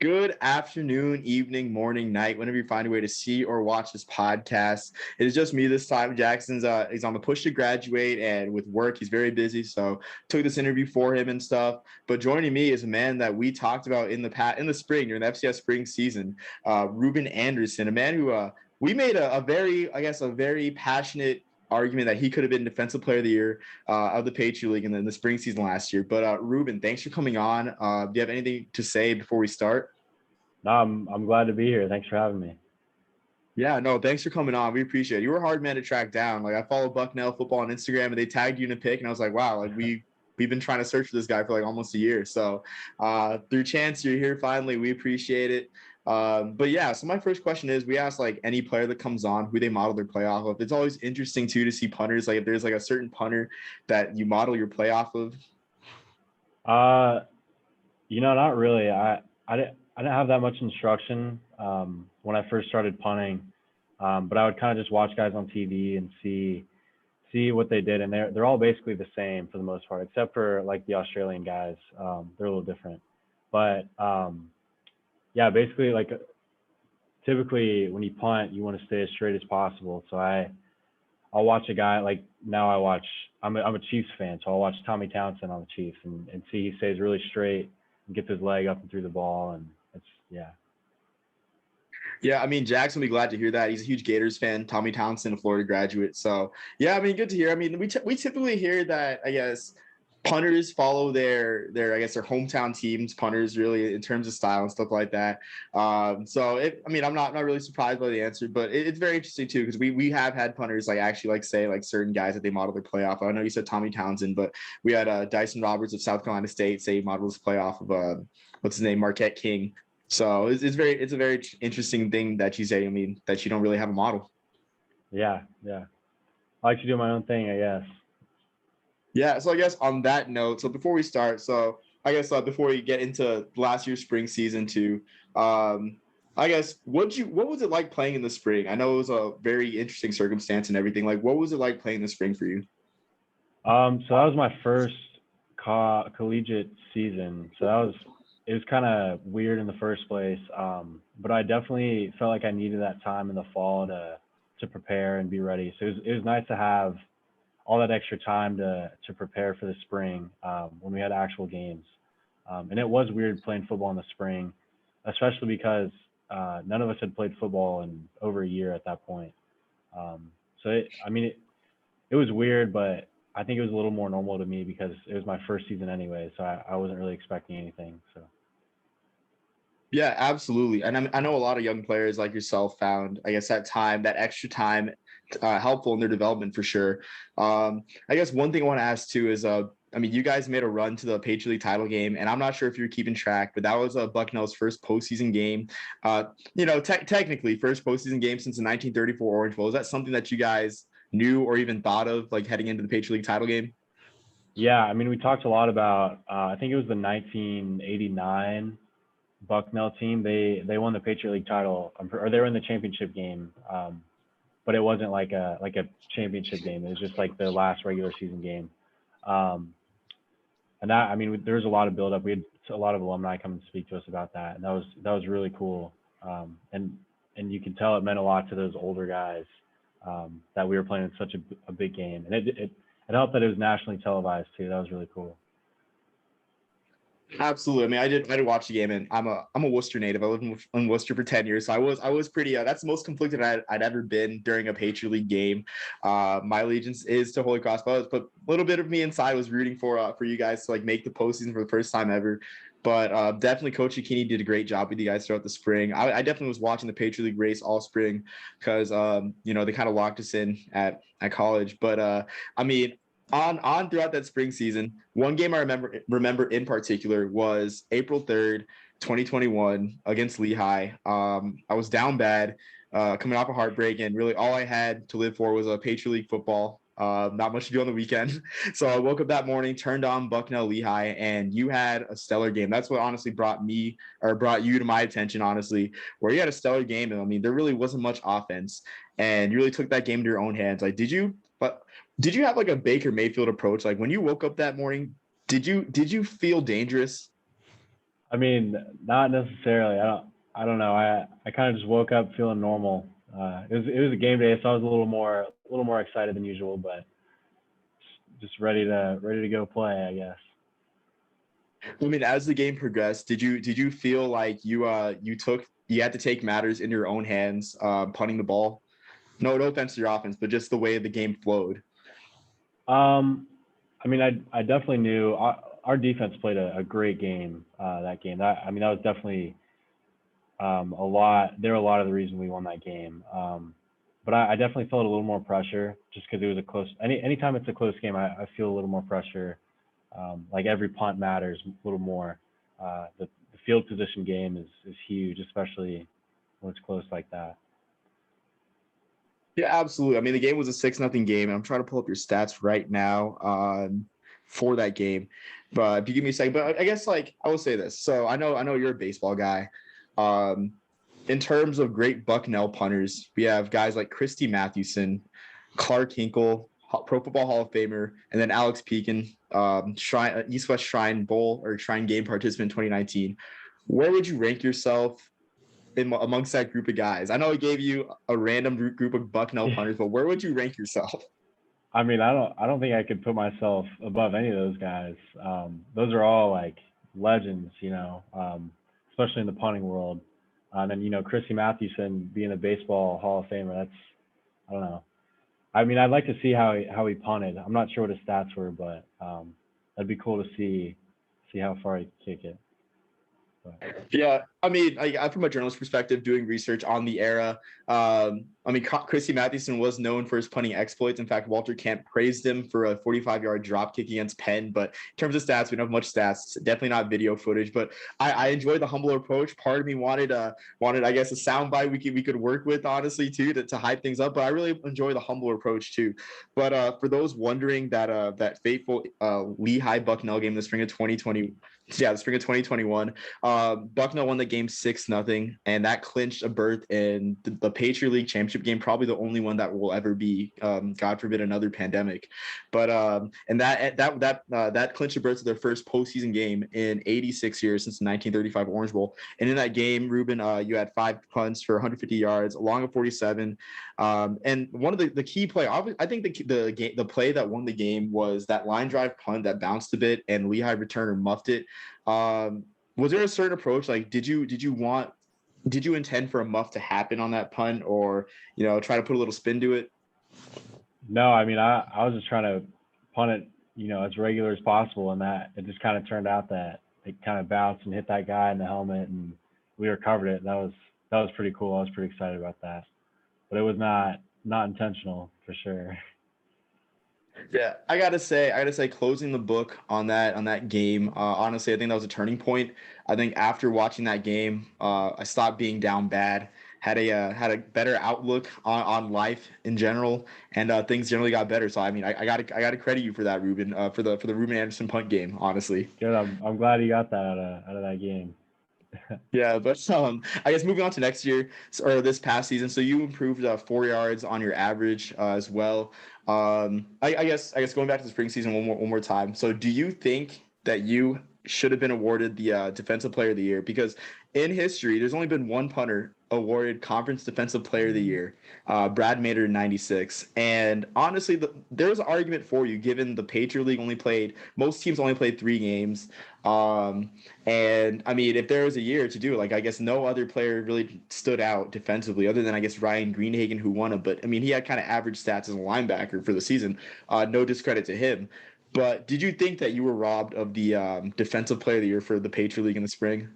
Good afternoon, evening, morning, night, whenever you find a way to see or watch this podcast. It is just me this time. Jackson's he's on the push to graduate, and with work, he's very busy. So took this interview for him and stuff. But joining me is a man that we talked about in the spring during the FCS spring season, Ruben Anderson, a man who we made a very, I guess, a very passionate argument that he could have been Defensive Player of the Year of the Patriot League and then the spring season last year. But Ruben, thanks for coming on. Do you have anything to say before we start? No, I'm glad to be here. Thanks for having me. Yeah, no, thanks for coming on. We appreciate it. You were a hard man to track down. Like I follow Bucknell football on Instagram and they tagged you in a pic and I was like, wow, like we've been trying to search for this guy for like almost a year. So through chance you're here finally. We appreciate it. But yeah, so my first question is we ask like any player that comes on who they model their playoff of. It's always interesting too to see punters. Like if there's like a certain punter that you model your playoff of. Uh, Not really. I didn't have that much instruction when I first started punting, but I would kind of just watch guys on TV and see what they did, and they're all basically the same for the most part, except for like the Australian guys. They're a little different, but yeah, basically like typically when you punt, you want to stay as straight as possible. So I'll watch a guy like now I watch. I'm a Chiefs fan, so I'll watch Tommy Townsend on the Chiefs and see he stays really straight and gets his leg up and through the ball, and it's yeah. Yeah, I mean, Jackson will be glad to hear that. He's a huge Gators fan. Tommy Townsend, a Florida graduate. So, yeah, I mean, good to hear. I mean, we typically hear that, I guess, punters follow their I guess their hometown teams. Punters really in terms of style and stuff like that. I mean, I'm not really surprised by the answer, but it's very interesting too because we have had punters like actually like say like certain guys that they model their playoff. I know you said Tommy Townsend, but we had Dyson Roberts of South Carolina State say he modeled his playoff of what's his name, Marquette King. So it's a very interesting thing that you say. I mean, that you don't really have a model. Yeah. I like to do my own thing, I guess. Yeah. So I guess on that note, so before we start, so I guess before we get into last year's spring season too, I guess what was it like playing in the spring? I know it was a very interesting circumstance and everything. Like, what was it like playing in the spring for you? So that was my first collegiate season. So it was kind of weird in the first place. But I definitely felt like I needed that time in the fall to prepare and be ready. So it was nice to have all that extra time to prepare for the spring when we had actual games. And it was weird playing football in the spring, especially because none of us had played football in over a year at that point. I mean, it was weird, but I think it was a little more normal to me because it was my first season anyway, so I wasn't really expecting anything. So Yeah, absolutely. And I know a lot of young players like yourself found, I guess, that time, that extra time, helpful in their development for sure. I guess one thing I want to ask too is, I mean, you guys made a run to the Patriot League title game, and I'm not sure if you're keeping track, but that was Bucknell's first postseason game. Technically, first postseason game since the 1934 Orange Bowl. Is that something that you guys knew or even thought of, like heading into the Patriot League title game? yeah, I mean, we talked a lot about. I think it was the 1989 Bucknell team. They won the Patriot League title, or they were in the championship game. But it wasn't like a championship game. It was just like the last regular season game. Um, and that I mean, there was a lot of buildup. We had a lot of alumni come and speak to us about that, and that was really cool. And you can tell it meant a lot to those older guys that we were playing in such a big game, and it helped that it was nationally televised too. That was really cool. Absolutely. I mean, I did watch the game, and I'm a Worcester native. I lived in Worcester for 10 years, so I was pretty. That's the most conflicted I'd ever been during a Patriot League game. My allegiance is to Holy Cross, but a little bit of me inside was rooting for you guys to like make the postseason for the first time ever. But definitely, Coach Akini did a great job with you guys throughout the spring. I definitely was watching the Patriot League race all spring because they kind of locked us in at college. But I mean, on throughout that spring season, one game I remember in particular was April 3rd, 2021 against Lehigh. I was down bad, coming off a heartbreak, and really all I had to live for was a Patriot League football. Not much to do on the weekend. So I woke up that morning, turned on Bucknell Lehigh, and you had a stellar game. That's what honestly brought you to my attention, honestly, where you had a stellar game. And I mean, there really wasn't much offense, and you really took that game into your own hands. Like, did you have like a Baker Mayfield approach? Like when you woke up that morning, did you feel dangerous? I mean, not necessarily. I don't know. I kind of just woke up feeling normal. It was a game day, so I was a little more excited than usual, but just ready to go play, I guess. I mean, as the game progressed, did you feel like you had to take matters in your own hands, punting the ball? No offense to your offense, but just the way the game flowed. Um, I mean, I definitely knew our defense played a great game that game. That was definitely a lot. They were a lot of the reason we won that game. But I definitely felt a little more pressure just because it was a close. Anytime it's a close game, I feel a little more pressure. Like every punt matters a little more. The field position game is huge, especially when it's close like that. Yeah, absolutely. I mean, the game was a 6-0 game. And I'm trying to pull up your stats right now for that game. But if you give me a second, but I guess like I will say this. So I know you're a baseball guy. Um, in terms of great Bucknell punters, we have guys like Christy Mathewson, Clark Hinkle, Pro Football Hall of Famer, and then Alex Pekin, East West Shrine Bowl or Shrine Game participant in 2019. Where would you rank yourself amongst that group of guys? I know I gave you a random group of Bucknell punters, but where would you rank yourself? I mean, I don't think I could put myself above any of those guys. Those are all like legends, especially in the punting world. And Chrissy Mathewson being a baseball Hall of Famer, that's I don't know. I mean, I'd like to see how he punted. I'm not sure what his stats were, but that'd be cool to see how far he could kick it. But, Yeah, I mean, I from a journalist perspective, doing research on the era, I mean, Chrissy Mathewson was known for his punting exploits. In fact, Walter Camp praised him for a 45-yard drop kick against Penn. But in terms of stats, we don't have much stats. Definitely not video footage. But I enjoyed the humble approach. Part of me wanted, I guess, a soundbite we could work with, honestly, too, to hype things up. But I really enjoy the humble approach too. But for those wondering that fateful Lehigh Bucknell game in the spring of 2020, yeah, the spring of 2021. Bucknell won the game 6-0, and that clinched a berth in the Patriot League Championship game, probably the only one that will ever be, God forbid, another pandemic. But and that clinched a berth to their first postseason game in 86 years since the 1935 Orange Bowl. And in that game, Ruben, you had 5 punts for 150 yards, along with 47. And one of the key play, I think the play that won the game was that line drive punt that bounced a bit, and Lehigh returner muffed it. Was there a certain approach? Like, did you intend for a muff to happen on that punt, or try to put a little spin to it? no, I mean, I was just trying to punt it, as regular as possible, and that it just kind of turned out that it kind of bounced and hit that guy in the helmet, and we recovered it. That was pretty cool. I was pretty excited about that, but it was not intentional for sure. Yeah, I gotta say, closing the book on that game. Honestly, I think that was a turning point. I think after watching that game, I stopped being down bad. Had a better outlook on life in general, and things generally got better. So I mean, I gotta credit you for that, Ruben. For the Ruben Anderson punt game, honestly. Good. I'm glad you got that out of that game. Yeah, but I guess moving on to next year or this past season, so you improved 4 yards on your average as well. I guess going back to the spring season one more time. So do you think that you should have been awarded the defensive player of the year? Because in history, there's only been one punter awarded conference defensive player of the year, Brad Mader in '96. And honestly, there's an argument for you, given the Patriot League most teams only played 3 games. Um, and I mean, if there was a year to do it, like I guess no other player really stood out defensively other than I guess Ryan Greenhagen, who won it. But I mean, he had kind of average stats as a linebacker for the season. No discredit to him. But did you think that you were robbed of the defensive player of the year for the Patriot League in the spring?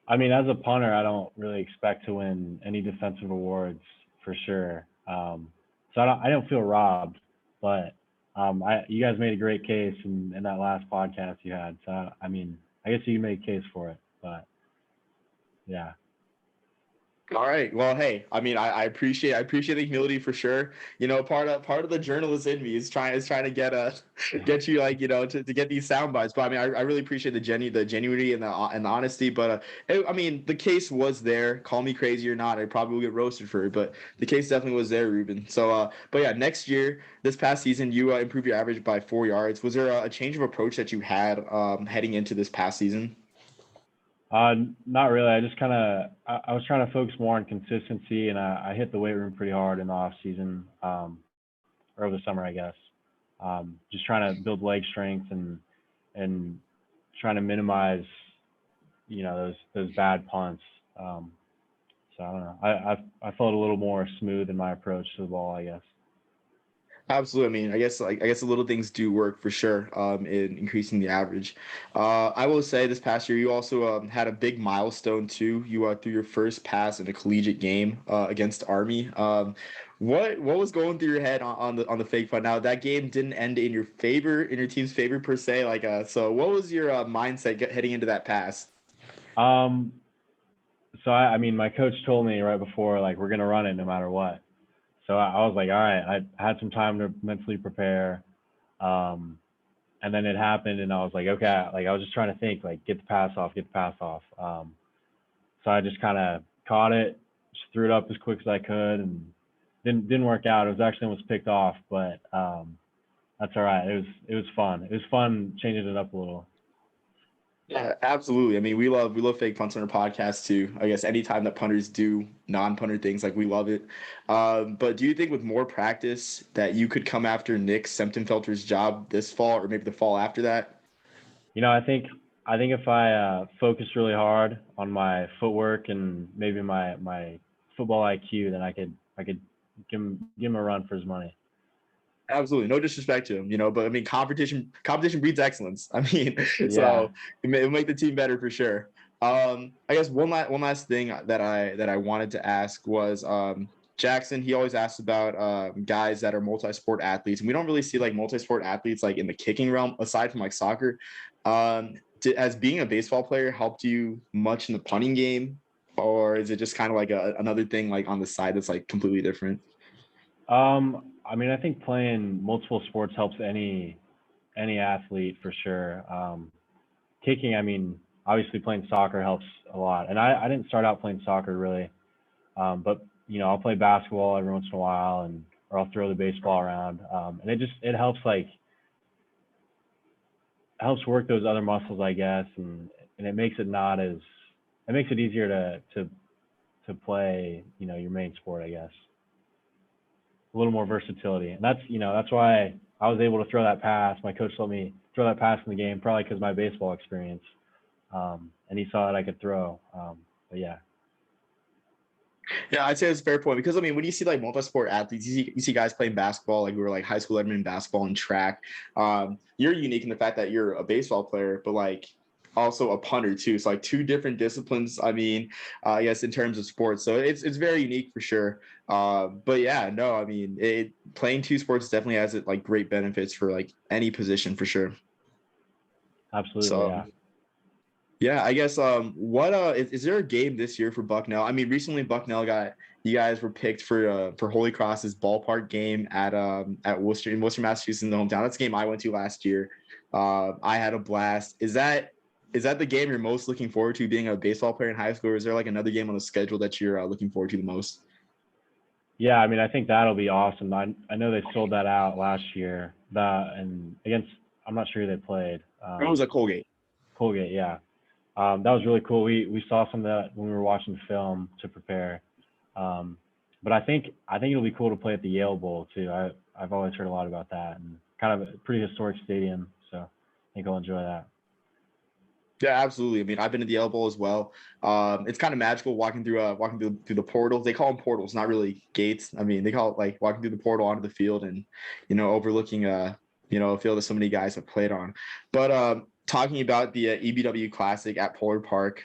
I mean, as a punter, I don't really expect to win any defensive awards for sure. So I don't feel robbed, but you guys made a great case in that last podcast you had. So I mean, I guess you made a case for it, but yeah. All right. Well, hey, I mean, I appreciate the humility for sure. Part of the journalist in me is trying to get you like to get these sound bites. But I mean, I really appreciate the genuinity and the honesty. But I mean, the case was there. Call me crazy or not, I probably will get roasted for it. But the case definitely was there, Ruben. So, but yeah, next year, this past season, you improved your average by 4 yards. Was there a change of approach that you had heading into this past season? Not really. I just kind of I was trying to focus more on consistency, and I hit the weight room pretty hard in the off season, or over the summer, I guess. Just trying to build leg strength and trying to minimize, those bad punts. So I don't know. I felt a little more smooth in my approach to the ball, I guess. Absolutely. I mean, I guess the little things do work for sure in increasing the average. I will say this past year you also had a big milestone too. You threw your first pass in a collegiate game against Army. What was going through your head on the fake punt? Now that game didn't end in your team's favor per se. So what was your mindset heading into that pass? Um, so I mean, my coach told me right before, like, we're gonna run it no matter what. So I was like, all right. I had some time to mentally prepare, and then it happened, and I was like, okay. Like, I was just trying to think, like, get the pass off, get the pass off. So I just kind of caught it, just threw it up as quick as I could, and didn't work out. It was actually almost picked off, but that's all right. It was fun. It was fun changing it up a little. Yeah, absolutely. I mean, we love fake punts on our podcast too. I guess anytime that punters do non-punter things, like we love it. But do you think with more practice that you could come after Nick Semptenfelter's job this fall or maybe the fall after that? I think if I focus really hard on my footwork and maybe my football IQ, then I could give him a run for his money. Absolutely, no disrespect to him, but I mean, competition breeds excellence. I mean, Yeah. so it'll make the team better for sure. I guess one last thing that I wanted to ask was Jackson. He always asks about guys that are multi-sport athletes, and we don't really see like multi-sport athletes like in the kicking realm aside from like soccer. Has being a baseball player helped you much in the punting game, or is it just kind of like another thing like on the side that's like completely different? I mean, I think playing multiple sports helps any athlete for sure. Kicking, I mean, obviously playing soccer helps a lot. And I didn't start out playing soccer really, but I'll play basketball every once in a while, or I'll throw the baseball around, and it helps, like, helps work those other muscles, I guess, and it makes it easier to play your main sport, I guess. A little more versatility, and that's why I was able to throw that pass. My coach let me throw that pass in the game, probably because my baseball experience, and he saw that I could throw. But yeah. Yeah, I'd say it's a fair point because I mean, when you see like multi-sport athletes, you see guys playing basketball, like we were like high school letterman in basketball and track. You're unique in the fact that you're a baseball player, but like also a punter too. So like two different disciplines. I mean, I guess in terms of sports, so it's very unique for sure. But yeah, no, I mean, playing two sports definitely has it like great benefits for like any position for sure. Absolutely, So yeah. yeah, I guess what is there a game this year for Bucknell? I mean, recently Bucknell got you guys were picked for Holy Cross's ballpark game at Worcester in Worcester, Massachusetts in the hometown. That's the game I went to last year. I had a blast. Is that the game you're most looking forward to being a baseball player in high school, or is there like another game on the schedule that you're looking forward to the most? Yeah, I mean, I think that'll be awesome. I know they sold that out last year. And against, I'm not sure who they played. It was a Colgate. Colgate, yeah. That was really cool. We saw some of that when we were watching the film to prepare. Um, but I think it'll be cool to play at the Yale Bowl too. I've always heard a lot about that, and kind of a pretty historic stadium. So I think I'll enjoy that. Yeah, absolutely. I mean, I've been to the elbow as well. It's kind of magical walking through the portals. They call them portals, not really gates. I mean, they call it like walking through the portal onto the field and overlooking a field that so many guys have played on. But talking about the EBW Classic at Polar Park,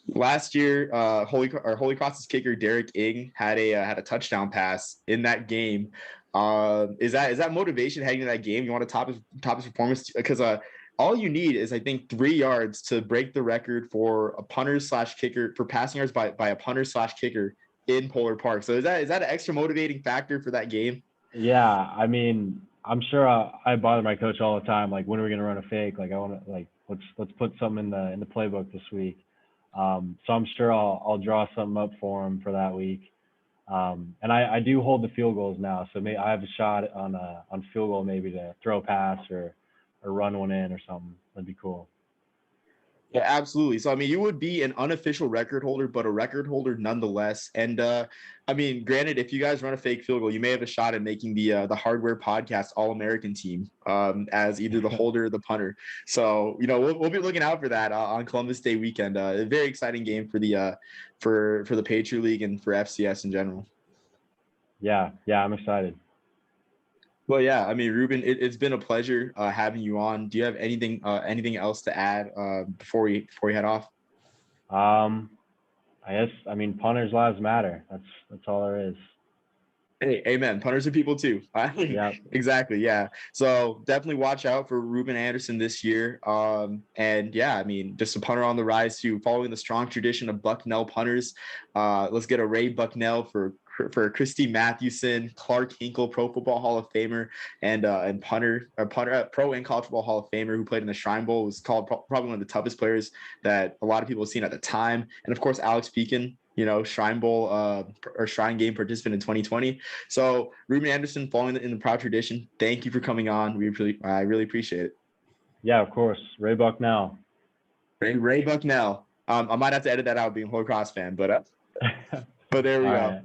last year, Holy Cross's kicker Derek Ing had a touchdown pass in that game. Is that motivation heading to that game? You want to top his performance because all you need is I think 3 yards to break the record for a punter slash kicker for passing yards by a punter slash kicker in Polar Park. So is that an extra motivating factor for that game? Yeah, I mean, I'm sure I bother my coach all the time. Like, when are we gonna run a fake? Like, I want to, like, let's put something in the playbook this week. So I'm sure I'll draw something up for him for that week. And I do hold the field goals now, so I have a shot on field goal, maybe to throw a pass or run one in or something. That'd be cool. Yeah, absolutely. So, I mean, you would be an unofficial record holder, but a record holder nonetheless. And I mean, granted, if you guys run a fake field goal, you may have a shot at making the Hardware Podcast All-American team as either the holder or the punter. So, we'll be looking out for that on Columbus Day weekend. A very exciting game for the for the Patriot League and for FCS in general. Yeah, I'm excited. Well, yeah, I mean, Ruben, it's been a pleasure having you on. Do you have anything else to add before we head off? I mean, punters' lives matter. That's all there is. Hey, amen. Punters are people too. Yeah. Exactly. Yeah. So definitely watch out for Ruben Anderson this year. And yeah, I mean, just a punter on the rise too, following the strong tradition of Bucknell punters. Let's get a Ray Bucknell for Christy Mathewson, Clark Hinkle, Pro Football Hall of Famer, and punter, Pro and College Football Hall of Famer who played in the Shrine Bowl, was called probably one of the toughest players that a lot of people have seen at the time. And of course, Alex Pekin, Shrine Bowl or Shrine Game participant in 2020. So Ruben Anderson, following in the proud tradition, thank you for coming on. I really appreciate it. Yeah, of course. Ray Bucknell. Ray Bucknell. I might have to edit that out being a Holy Cross fan, but there we go. Right.